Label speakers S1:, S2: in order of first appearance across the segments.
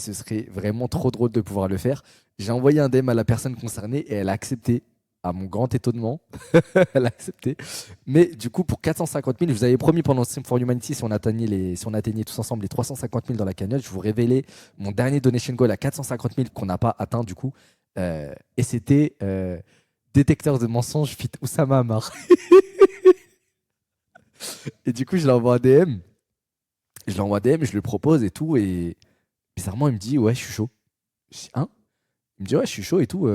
S1: Ce serait vraiment trop drôle de pouvoir le faire. J'ai envoyé un DM à la personne concernée et elle a accepté, à mon grand étonnement. Elle a accepté. Mais du coup, pour 450 000, je vous avais promis pendant Stream for Humanity, si on atteignait tous ensemble les 350 000 dans la cagnotte, je vous révélais mon dernier donation goal à 450 000 qu'on n'a pas atteint du coup. Et c'était détecteur de mensonges fit Oussama Amar. Et du coup, je l'envoie un DM. Je l'envoie un DM, je le propose et tout. Et bizarrement, il me dit, ouais, je suis chaud. Je dis, hein? Il me dit, ouais, je suis chaud et tout.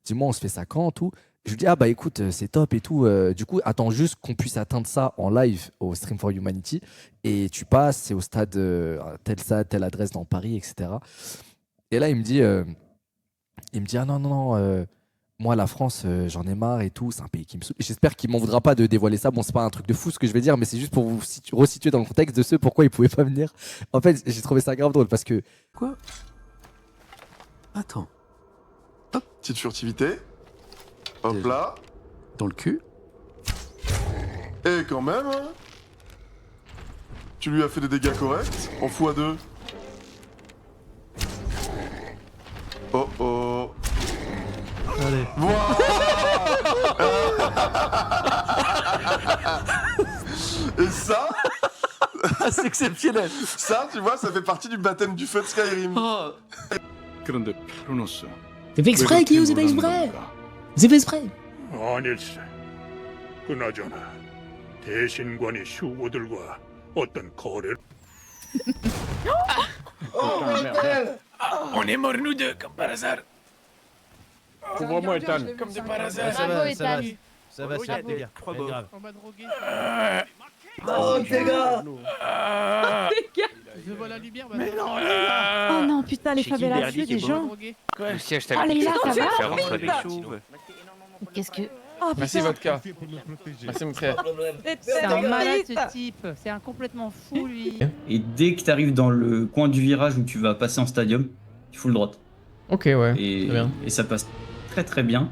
S1: Dis-moi, on se fait ça quand, tout. Je lui dis, ah bah écoute, c'est top et tout. Du coup, attends juste qu'on puisse atteindre ça en live au Stream for Humanity. Et tu passes, c'est au stade telle adresse dans Paris, etc. Et là, il me dit, ah non, non, non, moi, la France, j'en ai marre et tout. C'est un pays qui me saoule. J'espère qu'il m'en voudra pas de dévoiler ça. Bon, c'est pas un truc de fou ce que je vais dire, mais c'est juste pour vous resituer dans le contexte de ce pourquoi il pouvait pas venir. En fait, j'ai trouvé ça grave drôle parce que.
S2: Quoi? Attends.
S3: Petite furtivité. Hop là.
S2: Dans le cul?
S3: Et quand même, hein. Tu lui as fait des dégâts corrects en x2. Oh oh.
S4: Allez.
S3: Voilà. Et ça,
S2: C'est exceptionnel.
S3: ça, tu vois, ça fait partie du baptême du feu de Skyrim.
S2: Oh.
S5: 그런데 페로노스
S6: C'est fait exprès, Guillaume, c'est fait exprès. C'est fait exprès.
S5: 아닐세. 그나저나 대신관이 휴고들과 어떤 거래를 On est morts nous deux comme par hasard. Ouvre-moi Ethan. Comme de par hasard.
S4: Ça va, ça va.
S7: Ethan.
S4: Ça va, c'est les gars. Pas grave.
S7: On m'a drogué.
S6: Oh, les gars.
S7: Je vois la lumière.
S5: Mais non,
S7: Oh non, putain, les favelas, des gens.
S8: Le siège
S7: Oh, les là, ça va.
S8: faire entre les chouves.
S7: Qu'est-ce que. Oh,
S9: Merci
S7: putain.
S9: vodka. Merci mon frère.
S7: C'est un malade ce type. C'est un complètement fou lui.
S10: Et dès que tu arrives dans le coin du virage où tu vas passer en stadium, tu fous le droite.
S4: Ok, ouais.
S10: Et,
S4: Très bien.
S10: et ça passe très très bien.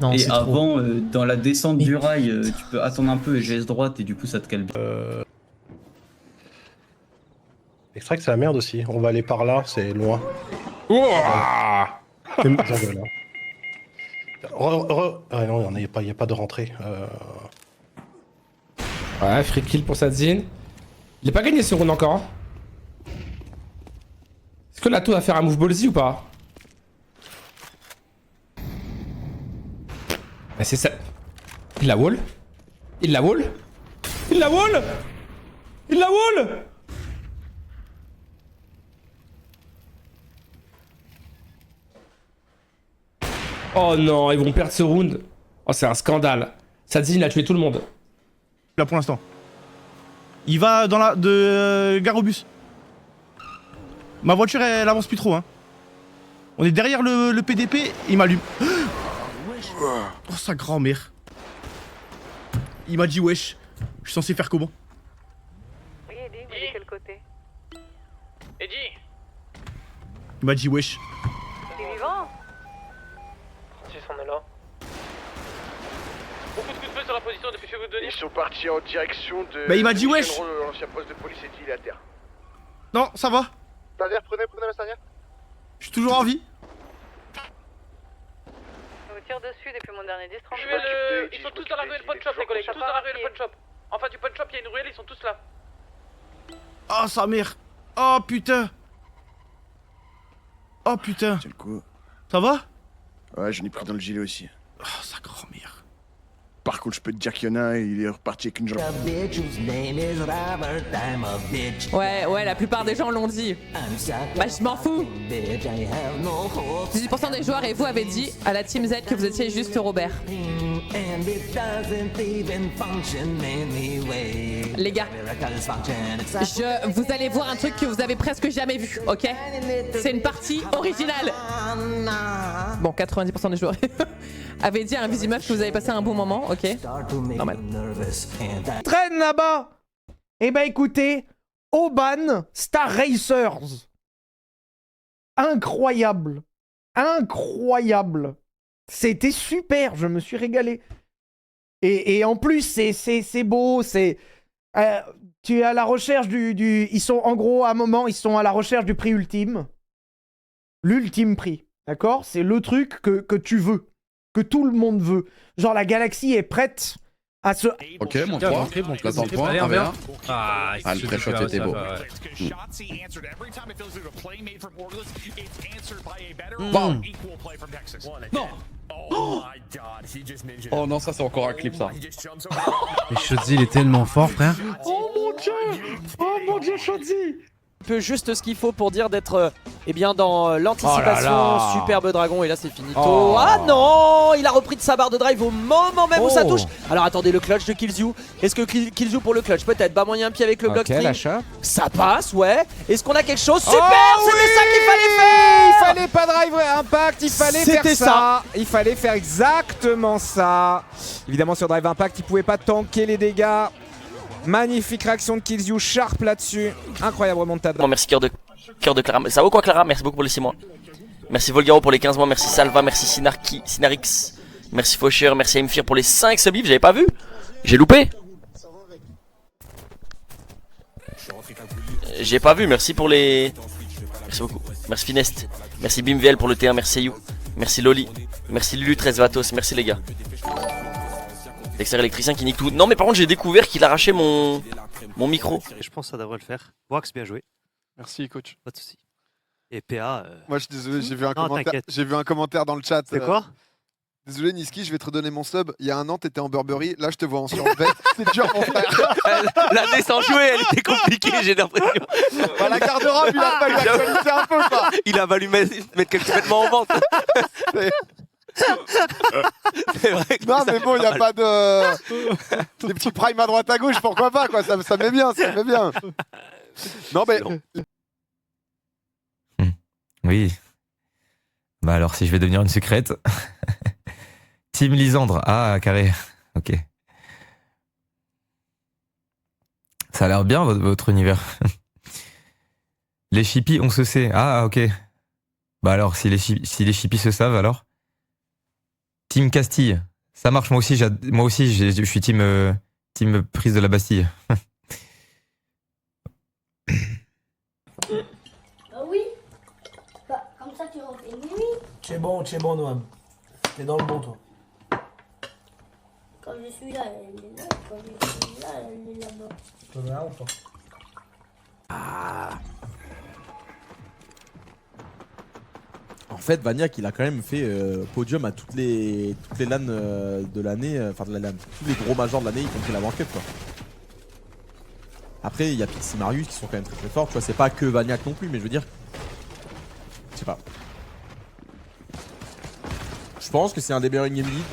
S4: Non,
S10: et
S4: c'est trop.
S10: avant, dans la descente
S4: Mais-
S10: du rail, tu peux attendre un peu et GS droite et du coup ça te calme bien.
S11: Extract, c'est la merde aussi. On va aller par là, c'est loin.
S9: Ouah.
S11: Voilà. Ah non, il n'y a pas de rentrée.
S4: Ouais, free kill pour Sadzin. Il est pas gagné ce round encore. Est-ce que Lato va faire un move ballsy ou pas? Bah c'est ça. Il la wall. Il la wall. Il la wall. Il la wall. Oh non, ils vont perdre ce round. Oh, c'est un scandale. Sadzin a tué tout le monde.
S12: Là pour l'instant. Il va dans la de gare au bus. Ma voiture elle avance plus trop hein. On est derrière le PDP, il m'allume. Oh sa grand-mère. Il m'a dit wesh. Je suis censé faire comment?
S7: Oui, Eddie, vous êtes de quel côté?
S9: Eddie.
S12: Il m'a dit wesh.
S7: T'es vivant?
S9: On est là. Beaucoup de coups de feu sur la position depuis que je vais vous donner.
S3: Ils sont partis en direction de...
S12: Bah, il m'a dit wesh.
S3: L'ancien poste de police est-il à terre?
S12: Non, ça va.
S3: Stanière, prenez la stanière.
S12: Je suis toujours en vie.
S7: On me tire dessus depuis mon dernier distrait.
S9: Ils sont tous dans la ruelle pawn shop les collègues, tous dans la ruelle pawn shop. Enfin du pawn shop, il y a une ruelle, ils sont tous là.
S12: Oh sa mère. Oh putain. Oh putain.
S3: C'est le coup.
S12: Ça va?
S3: Ouais, j'en ai pris dans le gilet aussi.
S12: Oh sa grand-mère.
S3: Par contre, je peux te dire qu'il y en a un, il est reparti avec une jambe.
S7: Ouais, la plupart des gens l'ont dit. Bah, je m'en fous. 18% des joueurs et vous avez dit à la Team Z que vous étiez juste Robert. Les gars, vous allez voir un truc que vous avez presque jamais vu, ok? C'est une partie originale. Bon, 90% des joueurs avaient dit à un Visimeuf que vous avez passé un bon moment, ok? Normal.
S12: Traîne là-bas. Eh ben écoutez, Oban Star Racers. Incroyable. Incroyable. C'était super, je me suis régalé. Et en plus, c'est beau, c'est
S13: Tu es à la recherche Ils sont, en gros, à un moment, ils sont à la recherche du prix ultime. L'ultime prix, d'accord? C'est le truc que tu veux, que tout le monde veut. Genre, la galaxie est prête à se...
S2: Ok, mon 3. Là, dans le point, 1v1.
S4: Ah,
S2: le pré-shot était beau.
S4: Bam.
S2: Non. Oh non, ça c'est encore un clip ça.
S14: Mais Shodzi, il est tellement fort, frère.
S13: Oh mon dieu, Shodzi.
S15: Peu juste ce qu'il faut pour dire d'être bien dans l'anticipation. Superbe dragon, et là c'est finito. Ah non, il a repris de sa barre de drive au moment même où ça touche. Alors attendez, le clutch de Killzoo. Est-ce que Killzoo pour le clutch? Peut-être. Bas moyen pied avec le bloc free. Ça passe, ouais. Est-ce qu'on a quelque chose? Super, c'était ça qu'il fallait faire.
S16: Il fallait pas drive impact, il fallait faire ça. Il fallait faire exactement ça. Évidemment sur drive impact, il pouvait pas tanker les dégâts. Magnifique réaction de Killzoo, sharp là-dessus. Incroyable remontada.
S17: Bon, merci cœur de Clara. Ça vaut quoi Clara? Merci beaucoup pour les 6 mois. Merci Volgaro pour les 15 mois. Merci Salva, merci Sinarix. Merci Faucheur, merci Aimfir pour les 5 subs. J'avais pas vu. J'ai loupé. J'ai pas vu, merci pour les... Merci beaucoup. Merci Finest. Merci Bimvel pour le T1, merci You. Merci Loli. Merci Lulu 13 Vatos, merci les gars. L'extérieur électricien qui nique tout. Non mais par contre j'ai découvert qu'il arrachait mon micro.
S18: Je pense que ça devrait le faire. Wax, bien joué.
S3: Merci coach.
S18: Pas de soucis. Et PA...
S19: Moi je suis désolé, j'ai vu un commentaire dans le chat.
S18: C'est quoi?
S19: Désolé Niski, je vais te redonner mon sub. Il y a un an t'étais en Burberry, là je te vois en survêt. C'est dur mon frère.
S17: La descente jouée, elle était compliquée, j'ai l'impression.
S19: Bah, la garde-robe, il a fallu actualiser un peu quoi.
S17: Il a fallu mettre quelques vêtements en vente.
S19: C'est vrai que non mais bon, il n'y a pas de... Des petits primes à droite à gauche, pourquoi pas quoi, ça met bien, ça met bien. Non mais...
S20: Oui. Bah alors si je vais devenir une secrète... Team Lisandre, ah carré, ok. Ça a l'air bien votre univers. Les chippies, on se sait, ah ok. Bah alors si les chippies se savent alors. Team Castille, ça marche, moi aussi je suis team prise de la Bastille.
S21: Oui, bah, comme ça tu refais une nuit.
S22: C'est bon Noam. T'es dans le bon toi.
S21: Quand je suis là, elle est là. Quand je suis là, elle est là-bas.
S22: Tu veux rien ou pas?
S1: En fait, Vaniac, il a quand même fait podium à toutes les LAN de l'année, enfin de la LAN, tous les gros majors de l'année, y compris la World Cup quoi. Après, il y a Pixie Marius qui sont quand même très forts, tu vois, c'est pas que Vaniac non plus, mais je veux dire, je sais pas. Je pense que c'est un des meilleurs in-game league,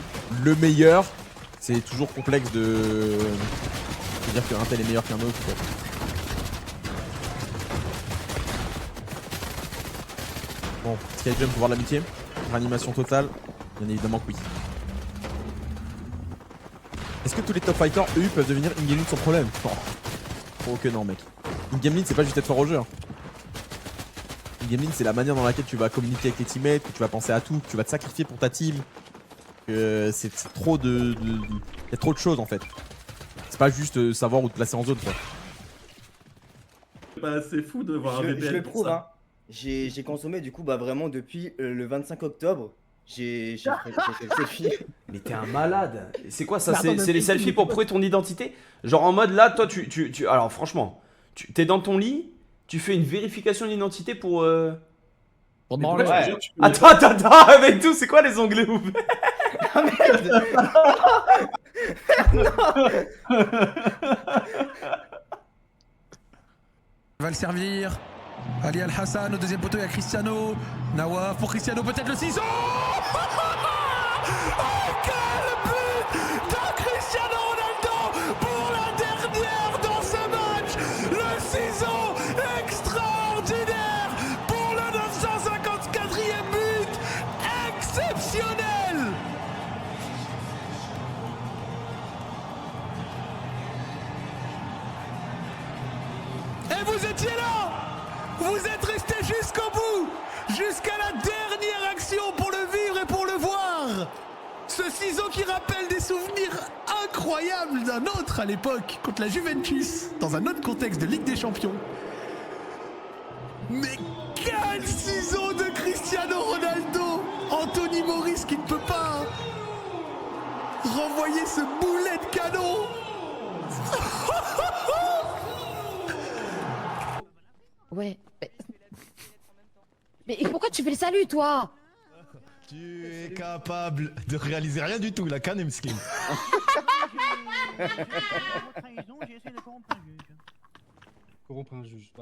S1: le meilleur, c'est toujours complexe de dire qu'un tel est meilleur qu'un autre quoi. Bon, Skyjump pour voir l'amitié. Réanimation totale. Bien évidemment que oui. Est-ce que tous les top fighters, eux, peuvent devenir in-game lead sans problème? Oh que non mec. In-game lead c'est pas juste être fort au jeu. Hein. In-game lead c'est la manière dans laquelle tu vas communiquer avec tes teammates, que tu vas penser à tout, que tu vas te sacrifier pour ta team. Que c'est trop de... Il y a trop de choses en fait. C'est pas juste savoir où te placer en zone quoi.
S23: Bah c'est fou de voir un VPN.
S24: Je le prouve hein. J'ai consommé du coup bah vraiment depuis le 25 octobre. J'ai fait le selfie.
S25: Mais t'es un malade. C'est quoi ça? C'est les selfies pour prouver ton identité? Genre en mode là, toi tu alors franchement, t'es dans ton lit, tu fais une vérification d'identité pour...
S2: Pour te branler. Ouais.
S25: Attends, avec tout, c'est quoi les onglets ouverts?
S24: Ah merde.
S14: Il va le servir. Ali Al-Hassan au deuxième poteau, il y a Cristiano. Nawaf pour Cristiano, peut-être le ciseau. Oh quel but de Cristiano Ronaldo pour la dernière dans ce match. Le ciseau extraordinaire pour le 954e but. Exceptionnel. Et vous étiez là. Vous êtes resté jusqu'au bout, jusqu'à la dernière action pour le vivre et pour le voir. Ce ciseau qui rappelle des souvenirs incroyables. incroyable d'un autre à l'époque, contre la Juventus, dans un autre contexte de Ligue des Champions. Mais quel ciseau de Cristiano Ronaldo! Anthony Maurice qui ne peut pas renvoyer ce boulet de canon.
S5: Ouais. Mais pourquoi tu fais le salut, toi?
S14: Tu es capable de réaliser rien du tout, la canne skin.
S11: Corrompre un juge.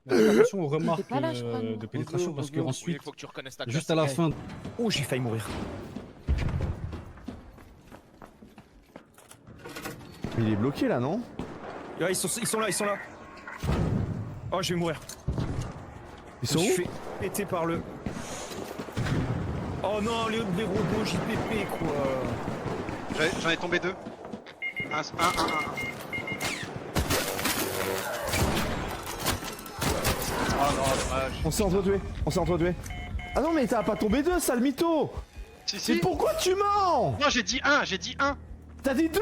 S11: Attention aux remarques
S5: là, je crois, non.
S11: de pénétration parce que ensuite,
S2: Il faut que tu reconnaisses ta
S11: juste
S2: classe.
S11: à la fin.
S14: Oh, j'ai failli mourir.
S19: Il est bloqué là, non?
S14: Ils sont là, ils sont là. Oh, je vais mourir.
S19: Ils sont où?
S14: Je suis fait péter par le... Oh non, les robots JPP, quoi.
S6: J'en ai tombé 2. Un. Oh non, dommage.
S19: On s'est entretués. Ah non, mais t'as pas tombé 2, sale mytho!
S6: Si.
S19: Mais pourquoi tu mens?
S6: Non, j'ai dit 1,
S19: T'as dit 2!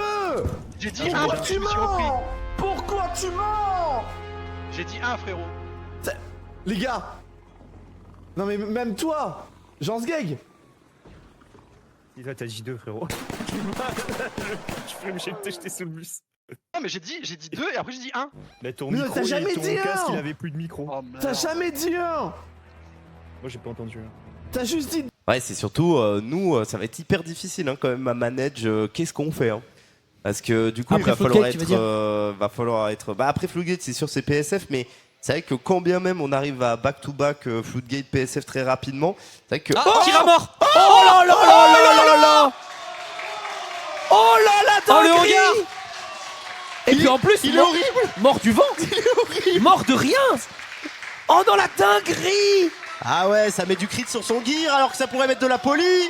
S6: J'ai dit 1,
S19: Pourquoi
S6: je
S19: tu
S6: me suis repris.
S19: mens? Pourquoi tu mens?
S6: J'ai dit 1, frérot.
S19: Les gars! Non mais même toi! Jean Sgeg!
S14: Toi, t'as dit 2, frérot. Je suis obligé de te jeter sous le bus.
S6: Non, mais j'ai dit 2 et après j'ai dit 1.
S14: Mais ton
S19: Mais
S14: micro,
S19: t'as jamais
S14: ton
S19: dit
S14: casque,
S19: un.
S14: il avait plus de micro.
S6: Oh,
S19: T'as jamais dit 1!
S14: Moi, j'ai pas entendu.
S19: T'as juste dit...
S8: Ouais, c'est surtout, nous, ça va être hyper difficile hein, quand même à manage. Qu'est-ce qu'on fait hein? Parce que du coup,
S15: Après
S8: il va falloir être... Bah, après Floodgate, c'est sûr, c'est PSF, mais c'est vrai que quand bien même on arrive à back-to-back Floodgate PSF très rapidement, c'est vrai que...
S15: Ah, tir à mort. Oh là là là là là. Oh là là,
S8: Oh, le
S15: dinguerie.
S8: regard.
S15: Et puis en plus,
S8: il est horrible.
S15: Mort du ventre. Il est horrible. Mort de rien. Oh non, la dinguerie.
S8: Ah ouais, ça met du crit sur son gear alors que ça pourrait mettre de la poli.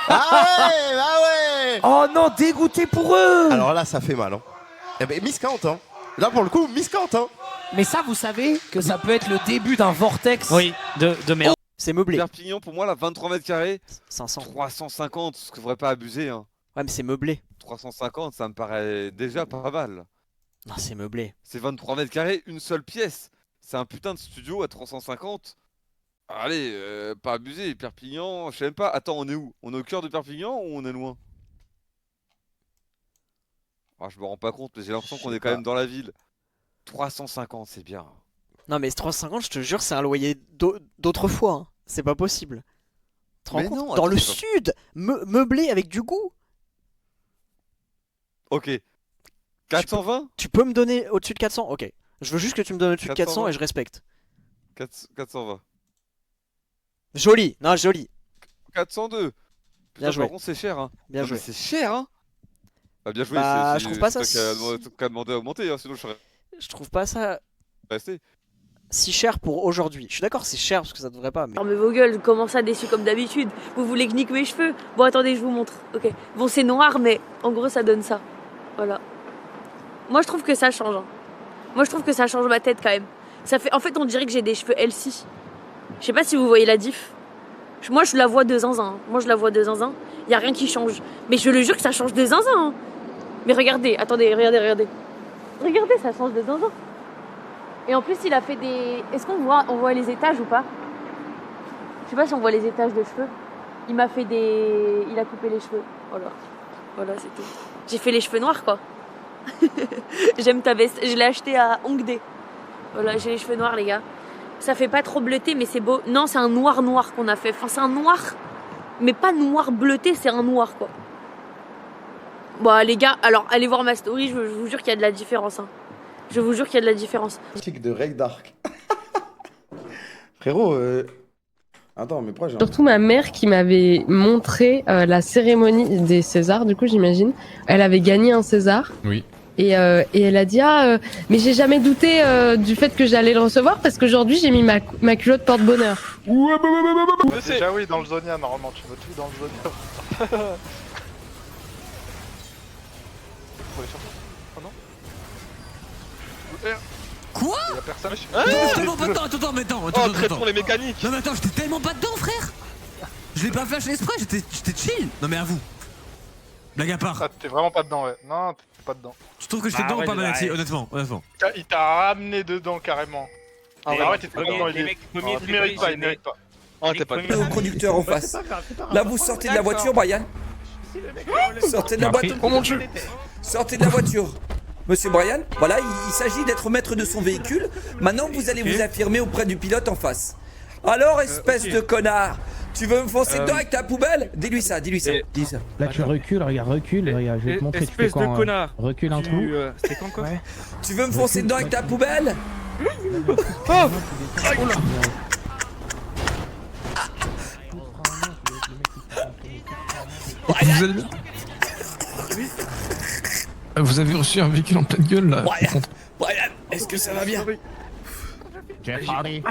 S8: Ah ouais.
S15: Oh non, dégoûté pour eux.
S8: Alors là, ça fait mal. Hein. Eh ben, miscount, hein. Là, pour le coup, miscount, hein.
S15: Mais ça, vous savez que ça peut être le début d'un vortex.
S18: Oui, de merde.
S15: C'est meublé.
S25: Perpignan, pour moi, là, 23 mètres carrés.
S15: 500.
S25: 350, ce que faudrait pas abuser. Hein.
S15: Ouais, mais c'est meublé.
S25: 350, ça me paraît déjà pas mal.
S15: Non, c'est meublé.
S25: C'est 23 mètres carrés, une seule pièce. C'est un putain de studio à 350. Allez, pas abuser. Perpignan, je sais même pas. Attends, on est où? On est au cœur de Perpignan ou on est loin? Ah, je me rends pas compte, mais j'ai l'impression qu'on est quand même dans la ville. 350, c'est bien.
S15: Non, mais 350, je te jure, c'est un loyer d'autrefois. Hein. C'est pas possible. Tu te rends
S25: Mais
S15: compte
S25: non,
S15: dans
S25: attends,
S15: le
S25: c'est pas-
S15: sud, meublé avec du goût.
S25: Ok. 420?
S15: Tu peux me donner au-dessus de 400? Ok. Je veux juste que tu me donnes au-dessus de 400 et je respecte.
S25: 420.
S15: Joli, non, joli.
S25: 402.
S15: Bien joué.
S25: Par contre, c'est cher, hein.
S15: Bien
S25: Non,
S15: joué.
S25: mais c'est cher, hein. Bah, bien joué.
S15: Bah, je trouve pas ça
S25: C'est toi qui a demandé à augmenter, hein, sinon je serais
S15: Je trouve pas ça
S25: resté.
S15: si cher pour aujourd'hui. Je suis d'accord, c'est cher parce que ça devrait pas, mais...
S10: Fermez vos gueules, comment ça déçu comme d'habitude? Vous voulez que je nique mes cheveux? Bon, attendez, je vous montre. Ok. Bon, c'est noir, mais en gros, ça donne ça. Voilà. Moi, je trouve que ça change. Hein. Moi, je trouve que ça change ma tête quand même. Ça fait... En fait, on dirait que j'ai des cheveux Elsie. Je sais pas si vous voyez la diff. Moi, je la vois de zinzin. Moi, je la vois de zinzin. Y a rien qui change. Mais je le jure que ça change de zinzin. Hein. Mais regardez, attendez, regardez. Regardez, ça change de zinzin. Et en plus, il a fait des... Est-ce qu'on voit les étages ou pas? Je sais pas si on voit les étages de cheveux. Il m'a fait des... Il a coupé les cheveux. Voilà. Voilà, c'est tout. J'ai fait les cheveux noirs, quoi. J'aime ta veste. Je l'ai acheté à Hongdae. Voilà, j'ai les cheveux noirs, les gars. Ça fait pas trop bleuté, mais c'est beau. Non, c'est un noir qu'on a fait. Enfin, c'est un noir, mais pas noir bleuté, c'est un noir, quoi. Bon, les gars, alors, allez voir ma story, je vous jure qu'il y a de la différence. Hein. Je vous jure qu'il y a de la différence.
S19: De Reg Dark. Frérot, attends, mais pourquoi j'ai...
S23: Surtout ma mère qui m'avait montré la cérémonie des Césars, du coup j'imagine. Elle avait gagné un César.
S4: Oui.
S23: Et elle a dit mais j'ai jamais douté du fait que j'allais le recevoir parce qu'aujourd'hui j'ai mis ma culotte porte-bonheur.
S6: Déjà oui, dans le Zonia, normalement, tu veux tout dans le Zonia. Faut aller chercher. Oh non.
S2: Quoi?
S6: Y'a personne.
S2: Attends, mais attends.
S6: Oh, traitons les mécaniques.
S2: Non mais attends, j'étais tellement pas dedans, frère. Je l'ai pas flash exprès, j'étais chill. Non mais à vous. Blague à part.
S6: Ah, t'es vraiment pas dedans, ouais. Non, t'es pas dedans.
S2: Je trouve que j'étais dedans ou pas, Manati, honnêtement.
S6: Il t'a ramené dedans carrément. Ah ouais, t'étais pas dedans, il est. Il mérite pas, il mérite pas.
S7: Oh, t'es pas
S9: Au conducteur en face. Là, vous sortez de la voiture, Brian. Sortez de la voiture.
S3: Oh mon dieu.
S9: Sortez de la voiture. Monsieur Brian, voilà, il s'agit d'être maître de son véhicule. Maintenant, vous allez vous affirmer auprès du pilote en face. Alors, espèce de connard, tu veux me foncer dedans avec ta poubelle? Dis-lui ça, dis-lui ça.
S12: Là, tu recules, regarde, recule, regarde, je vais te montrer.
S7: Espèce
S12: tu fais
S7: de
S12: quand,
S7: connard.
S12: Recule un trou.
S7: C'était quand quoi?
S9: Tu veux me foncer dedans avec ta poubelle?
S7: Oh
S13: Vous allez bien? Vous avez reçu un véhicule en pleine gueule là.
S9: Brian, est-ce que ça va bien?
S12: Jeff Hardy.